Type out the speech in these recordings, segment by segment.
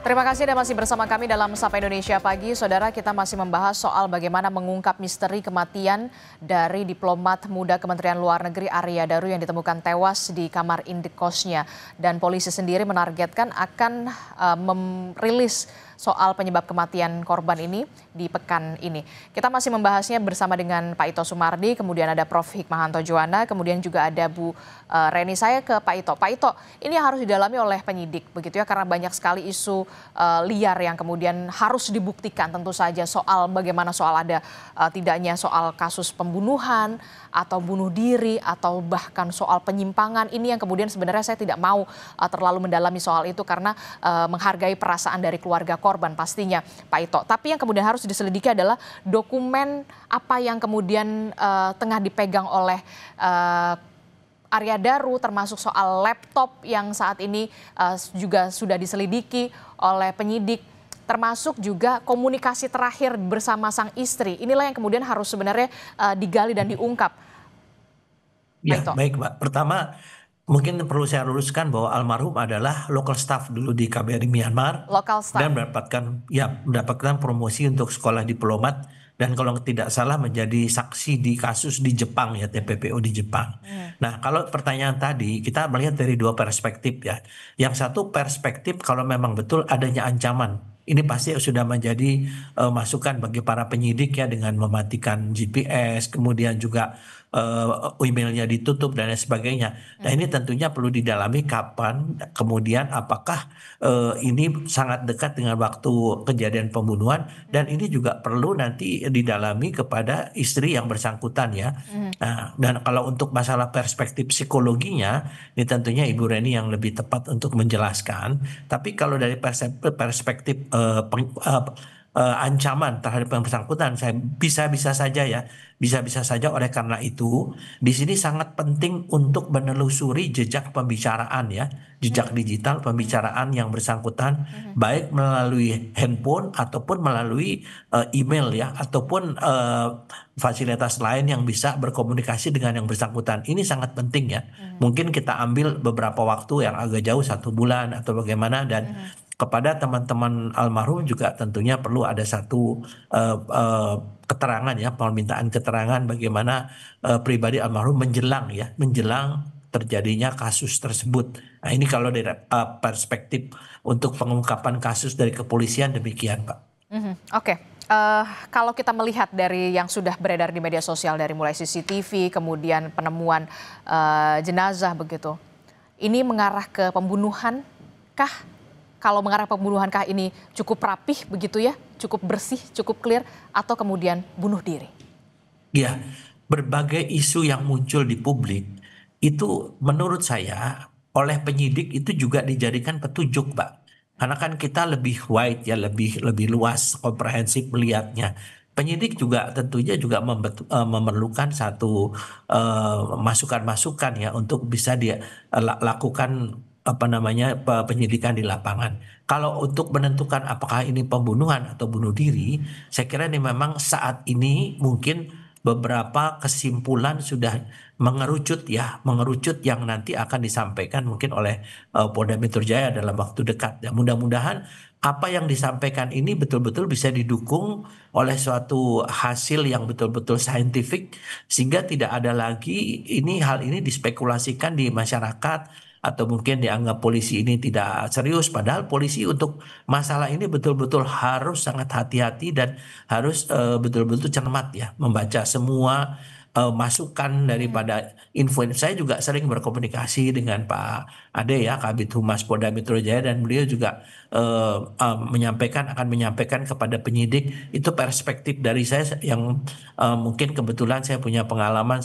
Terima kasih Anda masih bersama kami dalam Sapa Indonesia Pagi. Saudara, kita masih membahas soal bagaimana mengungkap misteri kematian dari diplomat muda Kementerian Luar Negeri Arya Daru yang ditemukan tewas di kamar indekosnya. Dan polisi sendiri menargetkan akan merilis soal penyebab kematian korban ini di pekan ini. Kita masih membahasnya bersama dengan Pak Ito Sumardi, kemudian ada Prof. Hikmahanto Juwana, kemudian juga ada Bu Reni. Saya ke Pak Ito. Pak Ito, ini harus didalami oleh penyidik begitu ya, karena banyak sekali isu liar yang kemudian harus dibuktikan tentu saja soal bagaimana soal ada tidaknya soal kasus pembunuhan atau bunuh diri atau bahkan soal penyimpangan. Ini yang kemudian sebenarnya saya tidak mau terlalu mendalami soal itu karena menghargai perasaan dari keluarga korban pastinya Pak Ito. Tapi yang kemudian harus diselidiki adalah dokumen apa yang kemudian tengah dipegang oleh Arya Daru, termasuk soal laptop yang saat ini juga sudah diselidiki oleh penyidik, termasuk juga komunikasi terakhir bersama sang istri. Inilah yang kemudian harus sebenarnya digali dan diungkap. Ya, baik Mbak. Pertama, mungkin perlu saya luruskan bahwa almarhum adalah local staff dulu di KBRI Myanmar Local staff. dan mendapatkan promosi untuk sekolah diplomat dan kalau tidak salah menjadi saksi di kasus di Jepang ya, TPPO di Jepang. Nah, kalau pertanyaan tadi kita melihat dari dua perspektif ya. Yang satu perspektif kalau memang betul adanya ancaman. Ini pasti sudah menjadi masukan bagi para penyidik ya dengan mematikan GPS, kemudian juga emailnya ditutup dan lain sebagainya. Nah ini tentunya perlu didalami kapan, kemudian apakah ini sangat dekat dengan waktu kejadian pembunuhan dan ini juga perlu nanti didalami kepada istri yang bersangkutan ya. Nah, dan kalau untuk masalah perspektif psikologinya, ini tentunya Ibu Reni yang lebih tepat untuk menjelaskan. Tapi kalau dari perspektif ancaman terhadap yang bersangkutan, saya bisa-bisa saja ya, bisa-bisa saja. Oleh karena itu, di sini sangat penting untuk menelusuri jejak pembicaraan ya, jejak digital pembicaraan yang bersangkutan, baik melalui handphone ataupun melalui email ya, ataupun fasilitas lain yang bisa berkomunikasi dengan yang bersangkutan. Ini sangat penting ya. Mungkin kita ambil beberapa waktu yang agak jauh, 1 bulan atau bagaimana, dan kepada teman-teman almarhum juga tentunya perlu ada satu keterangan ya, permintaan keterangan bagaimana pribadi almarhum menjelang terjadinya kasus tersebut. Nah ini kalau dari perspektif untuk pengungkapan kasus dari kepolisian demikian Pak. Oke. Kalau kita melihat dari yang sudah beredar di media sosial dari mulai CCTV, kemudian penemuan jenazah begitu, ini mengarah ke pembunuhan kah? Kalau mengarah pembunuhankah ini cukup rapih begitu ya, cukup bersih, cukup clear, atau kemudian bunuh diri? Ya, berbagai isu yang muncul di publik itu menurut saya oleh penyidik itu juga dijadikan petunjuk, Pak. Karena kan kita lebih wide ya, lebih luas, komprehensif melihatnya. Penyidik juga tentunya juga memerlukan satu masukan-masukan ya untuk bisa dia lakukan penyidikan di lapangan. Kalau untuk menentukan apakah ini pembunuhan atau bunuh diri, saya kira ini memang saat ini mungkin beberapa kesimpulan sudah mengerucut yang nanti akan disampaikan mungkin oleh Polda Metro Jaya dalam waktu dekat. Dan mudah-mudahan apa yang disampaikan ini betul-betul bisa didukung oleh suatu hasil yang betul-betul saintifik sehingga tidak ada lagi hal ini dispekulasikan di masyarakat atau mungkin dianggap polisi ini tidak serius, padahal polisi untuk masalah ini betul-betul harus sangat hati-hati dan harus betul-betul cermat ya membaca semua masukan daripada info. Saya juga sering berkomunikasi dengan Pak Ade ya, Kabid Humas Polda Metro Jaya, dan beliau juga akan menyampaikan kepada penyidik itu perspektif dari saya yang mungkin kebetulan saya punya pengalaman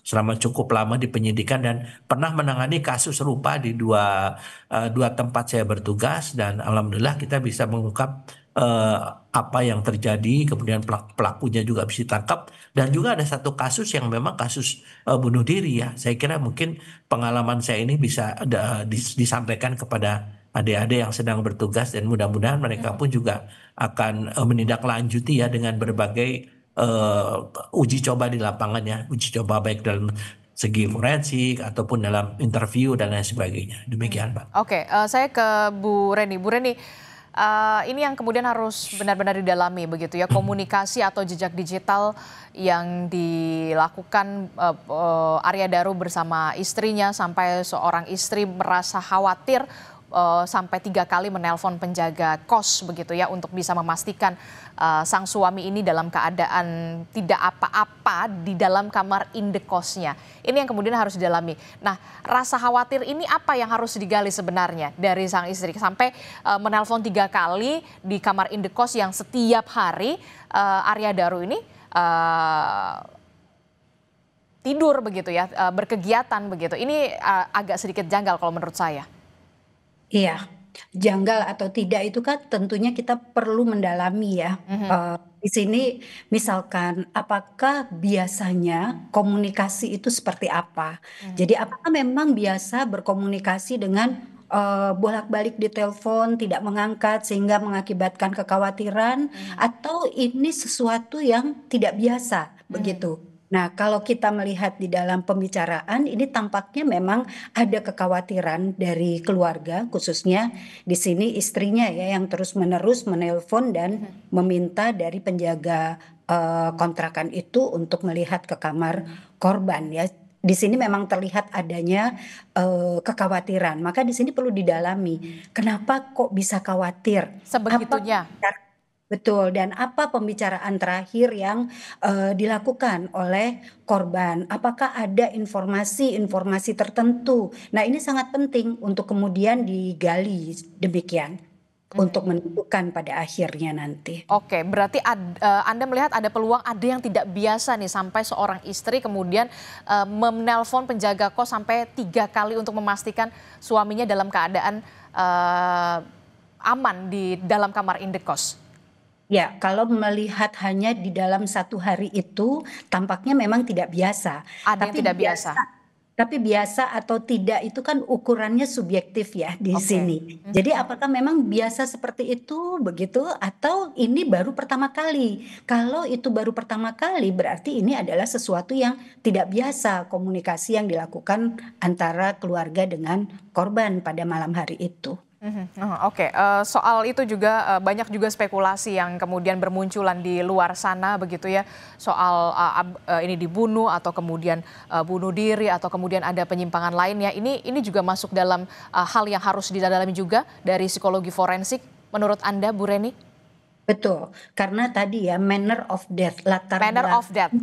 selama cukup lama di penyidikan dan pernah menangani kasus serupa di dua tempat saya bertugas, dan alhamdulillah kita bisa mengungkap apa yang terjadi, kemudian pelakunya juga bisa ditangkap, dan juga ada satu kasus yang memang kasus bunuh diri ya. Saya kira mungkin pengalaman saya ini bisa disampaikan kepada adik-adik yang sedang bertugas, dan mudah-mudahan mereka pun juga akan menindaklanjuti ya dengan berbagai uji coba di lapangan ya, uji coba baik dalam segi forensik ataupun dalam interview dan lain sebagainya. Demikian, Pak. Oke, saya ke Bu Reni. Bu Reni, ini yang kemudian harus benar-benar didalami begitu ya, komunikasi atau jejak digital yang dilakukan Arya Daru bersama istrinya sampai seorang istri merasa khawatir sampai 3 kali menelpon penjaga kos begitu ya untuk bisa memastikan sang suami ini dalam keadaan tidak apa-apa di dalam kamar indekosnya. Ini yang kemudian harus didalami. Nah, rasa khawatir ini apa yang harus digali sebenarnya dari sang istri sampai menelpon 3 kali di kamar indekos yang setiap hari Arya Daru ini tidur begitu ya, berkegiatan begitu. Ini agak sedikit janggal kalau menurut saya. Iya, janggal atau tidak itu kan tentunya kita perlu mendalami ya. Di sini misalkan apakah biasanya komunikasi itu seperti apa? Jadi apakah memang biasa berkomunikasi dengan bolak-balik di telepon, tidak mengangkat sehingga mengakibatkan kekhawatiran, atau ini sesuatu yang tidak biasa begitu? Nah, kalau kita melihat di dalam pembicaraan, ini tampaknya memang ada kekhawatiran dari keluarga, khususnya di sini istrinya ya yang terus-menerus menelpon dan meminta dari penjaga kontrakan itu untuk melihat ke kamar korban ya. Di sini memang terlihat adanya kekhawatiran. Maka di sini perlu didalami. Kenapa kok bisa khawatir? Sebegitunya. Betul, dan apa pembicaraan terakhir yang dilakukan oleh korban? Apakah ada informasi-informasi tertentu? Nah, ini sangat penting untuk kemudian digali demikian untuk menentukan pada akhirnya nanti. Oke, berarti Anda melihat ada peluang ada yang tidak biasa nih sampai seorang istri kemudian menelpon penjaga kos sampai 3 kali untuk memastikan suaminya dalam keadaan aman di dalam kamar indekos. Ya, kalau melihat hanya di dalam 1 hari itu, tampaknya memang tidak biasa. Ada yang tidak biasa. Tapi biasa atau tidak itu kan ukurannya subjektif ya di Oke. sini. Jadi apakah memang biasa seperti itu begitu atau ini baru pertama kali? Kalau itu baru pertama kali berarti ini adalah sesuatu yang tidak biasa komunikasi yang dilakukan antara keluarga dengan korban pada malam hari itu. Oke, soal itu juga banyak juga spekulasi yang kemudian bermunculan di luar sana begitu ya, soal ini dibunuh atau kemudian bunuh diri atau kemudian ada penyimpangan lainnya. Ini juga masuk dalam hal yang harus didalami juga dari psikologi forensik menurut Anda, Bu Reni? Betul, karena tadi ya manner of death, Manner of death.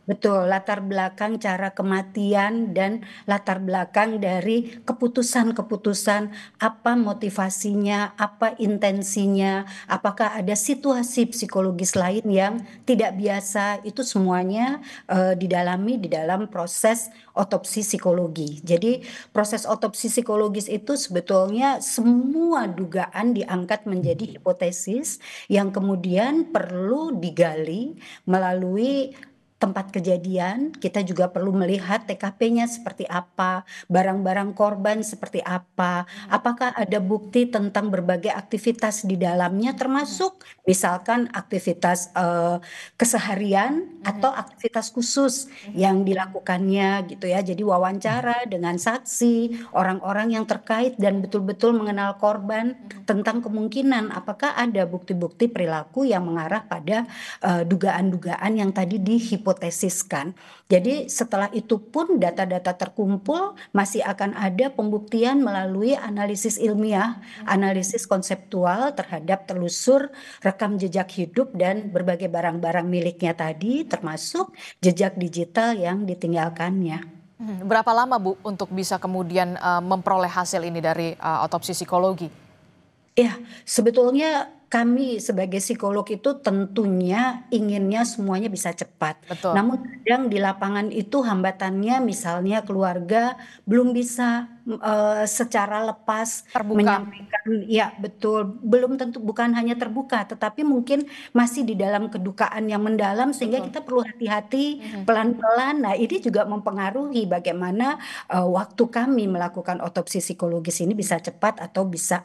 Betul, latar belakang cara kematian dan latar belakang dari keputusan-keputusan, apa motivasinya, apa intensinya, apakah ada situasi psikologis lain yang tidak biasa, itu semuanya didalami di dalam proses otopsi psikologi. Jadi proses otopsi psikologis itu sebetulnya semua dugaan diangkat menjadi hipotesis yang kemudian perlu digali melalui tempat kejadian. Kita juga perlu melihat TKP-nya seperti apa, barang-barang korban seperti apa, apakah ada bukti tentang berbagai aktivitas di dalamnya termasuk misalkan aktivitas keseharian atau aktivitas khusus yang dilakukannya gitu ya. Jadi wawancara dengan saksi, orang-orang yang terkait dan betul-betul mengenal korban tentang kemungkinan apakah ada bukti-bukti perilaku yang mengarah pada dugaan-dugaan yang tadi dihipotesiskan. Jadi setelah itu pun data-data terkumpul masih akan ada pembuktian melalui analisis ilmiah, analisis konseptual terhadap telusur rekam jejak hidup dan berbagai barang-barang miliknya tadi termasuk jejak digital yang ditinggalkannya. Berapa lama Bu untuk bisa kemudian memperoleh hasil ini dari otopsi psikologi? Ya, sebetulnya kami sebagai psikolog itu tentunya inginnya semuanya bisa cepat. Betul. Namun kadang di lapangan itu hambatannya misalnya keluarga belum bisa secara lepas Terbuka. menyampaikan, ya betul, belum tentu bukan hanya terbuka, tetapi mungkin masih di dalam kedukaan yang mendalam sehingga Betul. kita perlu hati-hati pelan-pelan. Nah, ini juga mempengaruhi bagaimana waktu kami melakukan otopsi psikologis ini bisa cepat atau bisa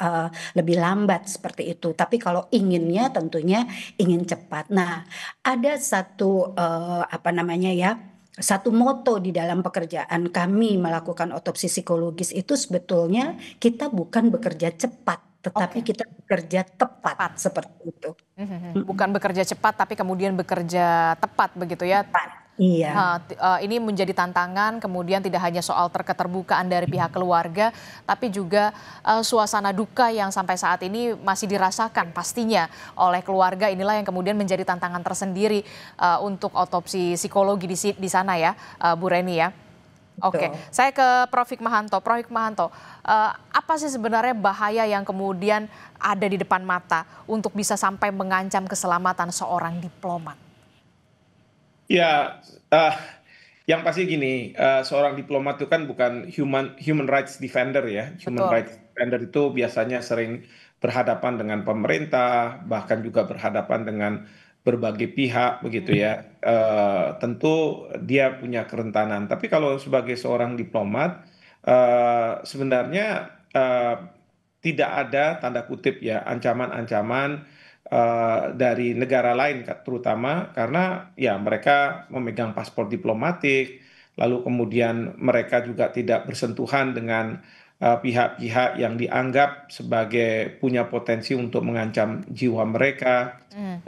lebih lambat seperti itu. Tapi kalau inginnya tentunya ingin cepat. Nah, ada satu apa namanya ya satu moto di dalam pekerjaan kami melakukan otopsi psikologis itu sebetulnya kita bukan bekerja cepat, tetapi Oke, kita bekerja tepat, tepat. seperti itu. Bukan bekerja cepat tapi kemudian bekerja tepat begitu ya. Tepat, iya. Ini menjadi tantangan, kemudian tidak hanya soal keterbukaan dari pihak keluarga, tapi juga suasana duka yang sampai saat ini masih dirasakan pastinya oleh keluarga. Inilah yang kemudian menjadi tantangan tersendiri untuk otopsi psikologi di sana ya, Bu Reni ya. Oke, Betul. saya ke Prof. Hikmahanto. Prof. Hikmahanto, apa sih sebenarnya bahaya yang kemudian ada di depan mata untuk bisa sampai mengancam keselamatan seorang diplomat? Ya, yang pasti gini, seorang diplomat itu kan bukan human rights defender ya. Human Betul. rights defender itu biasanya sering berhadapan dengan pemerintah, bahkan juga berhadapan dengan berbagai pihak begitu ya. Tentu dia punya kerentanan. Tapi kalau sebagai seorang diplomat, sebenarnya tidak ada tanda kutip ya ancaman-ancaman dari negara lain, terutama karena ya mereka memegang paspor diplomatik, lalu kemudian mereka juga tidak bersentuhan dengan pihak-pihak yang dianggap sebagai punya potensi untuk mengancam jiwa mereka. Hmm.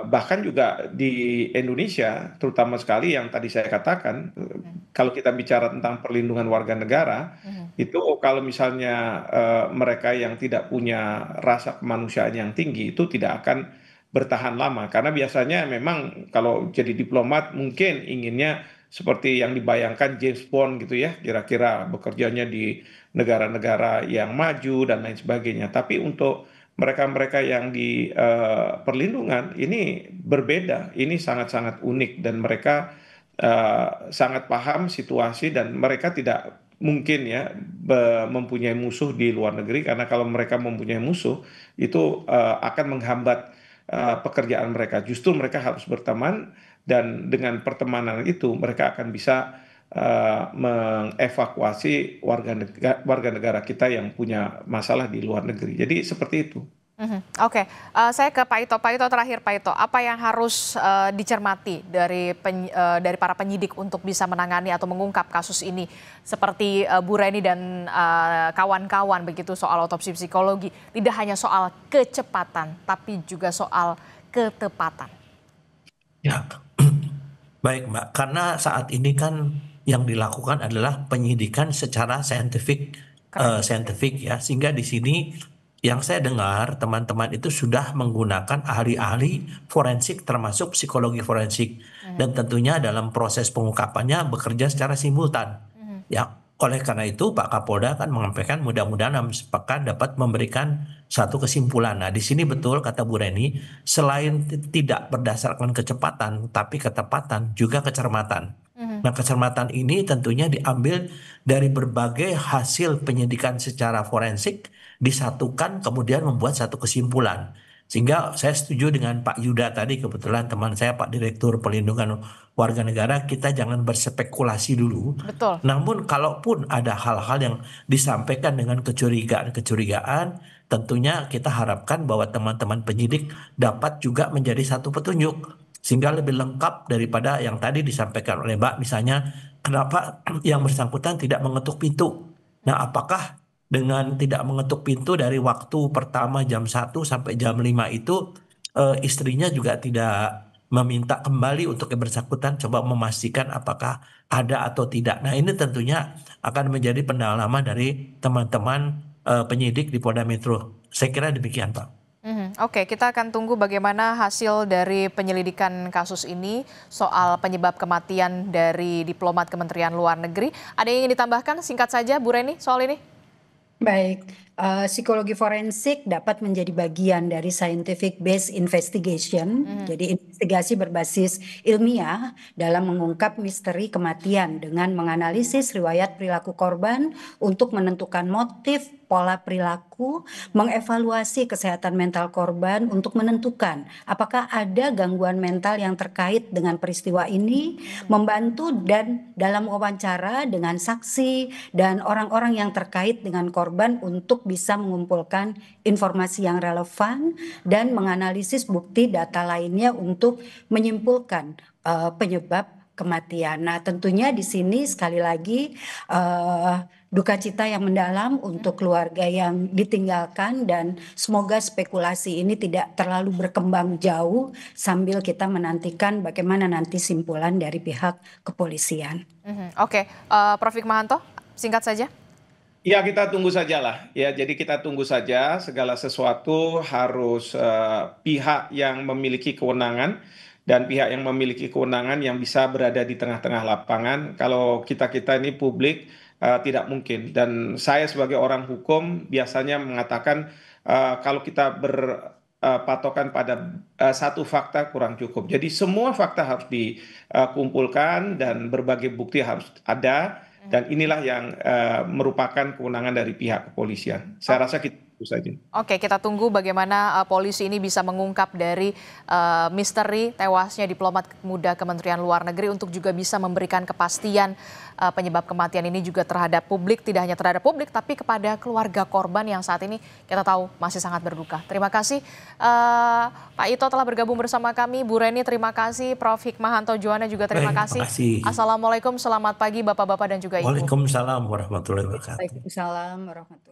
Bahkan juga di Indonesia, terutama sekali yang tadi saya katakan, kalau kita bicara tentang perlindungan warga negara, itu kalau misalnya mereka yang tidak punya rasa kemanusiaan yang tinggi itu tidak akan bertahan lama karena biasanya memang kalau jadi diplomat mungkin inginnya seperti yang dibayangkan James Bond gitu ya, kira-kira bekerjanya di negara-negara yang maju dan lain sebagainya. Tapi untuk mereka-mereka yang di perlindungan ini berbeda, ini sangat-sangat unik dan mereka sangat paham situasi dan mereka tidak mungkin ya mempunyai musuh di luar negeri karena kalau mereka mempunyai musuh itu akan menghambat pekerjaan mereka. Justru mereka harus berteman dan dengan pertemanan itu mereka akan bisa mengevakuasi warga negara kita yang punya masalah di luar negeri. Jadi seperti itu. Oke, saya ke Pak Ito. Pak Ito terakhir, Pak Ito, apa yang harus dicermati dari para penyidik untuk bisa menangani atau mengungkap kasus ini seperti Bu Reni dan kawan-kawan begitu soal otopsi psikologi, tidak hanya soal kecepatan tapi juga soal ketepatan. Ya, baik Mbak. Karena saat ini kan yang dilakukan adalah penyidikan secara saintifik ya, sehingga di sini yang saya dengar teman-teman itu sudah menggunakan ahli-ahli forensik termasuk psikologi forensik dan tentunya dalam proses pengungkapannya bekerja secara simultan. Ya, oleh karena itu Pak Kapolda kan menyampaikan mudah-mudahan dalam sepekan dapat memberikan satu kesimpulan. Nah, di sini betul kata Bu Reni, selain tidak berdasarkan kecepatan tapi ketepatan juga kecermatan. Nah, kecermatan ini tentunya diambil dari berbagai hasil penyidikan secara forensik disatukan kemudian membuat satu kesimpulan. Sehingga saya setuju dengan Pak Yuda tadi, kebetulan teman saya Pak Direktur Perlindungan Warga Negara, kita jangan berspekulasi dulu. Betul. Namun kalaupun ada hal-hal yang disampaikan dengan kecurigaan-kecurigaan, tentunya kita harapkan bahwa teman-teman penyidik dapat juga menjadi satu petunjuk sehingga lebih lengkap daripada yang tadi disampaikan oleh Mbak, misalnya kenapa yang bersangkutan tidak mengetuk pintu. Nah, apakah dengan tidak mengetuk pintu dari waktu pertama jam 1 sampai jam 5 itu istrinya juga tidak meminta kembali untuk yang bersangkutan coba memastikan apakah ada atau tidak. Nah, ini tentunya akan menjadi pendalaman dari teman-teman penyidik di Polda Metro. Saya kira demikian, Pak. Oke, kita akan tunggu bagaimana hasil dari penyelidikan kasus ini soal penyebab kematian dari diplomat Kementerian Luar Negeri. Ada yang ingin ditambahkan singkat saja, Bu Reni, soal ini? Baik, psikologi forensik dapat menjadi bagian dari scientific based investigation, jadi investigasi berbasis ilmiah dalam mengungkap misteri kematian dengan menganalisis riwayat perilaku korban untuk menentukan motif, pola perilaku, mengevaluasi kesehatan mental korban untuk menentukan apakah ada gangguan mental yang terkait dengan peristiwa ini, membantu dan dalam wawancara dengan saksi dan orang-orang yang terkait dengan korban untuk bisa mengumpulkan informasi yang relevan dan menganalisis bukti data lainnya untuk menyimpulkan penyebab kematian. Nah, tentunya di sini sekali lagi duka cita yang mendalam untuk keluarga yang ditinggalkan, dan semoga spekulasi ini tidak terlalu berkembang jauh sambil kita menantikan bagaimana nanti simpulan dari pihak kepolisian. Oke, Prof. Hikmahanto, singkat saja. Ya, kita tunggu sajalah ya. Jadi kita tunggu saja, segala sesuatu harus pihak yang memiliki kewenangan dan pihak yang memiliki kewenangan yang bisa berada di tengah-tengah lapangan. Kalau kita-kita ini publik tidak mungkin. Dan saya sebagai orang hukum biasanya mengatakan kalau kita berpatokan pada satu fakta kurang cukup. Jadi semua fakta harus dikumpulkan dan berbagai bukti harus ada. Dan inilah yang merupakan kewenangan dari pihak kepolisian. Saya rasa kita tunggu saja. Oke, kita tunggu bagaimana polisi ini bisa mengungkap dari misteri tewasnya diplomat muda Kementerian Luar Negeri untuk juga bisa memberikan kepastian penyebab kematian ini juga terhadap publik, tidak hanya terhadap publik tapi kepada keluarga korban yang saat ini kita tahu masih sangat berduka. Terima kasih Pak Ito telah bergabung bersama kami, Bu Reni terima kasih, Prof. Hikmahanto Juwana juga terima kasih. Assalamualaikum, selamat pagi Bapak-Bapak dan juga Ibu. Waalaikumsalam warahmatullahi wabarakatuh. Waalaikumsalam warahmatullahi wabarakatuh.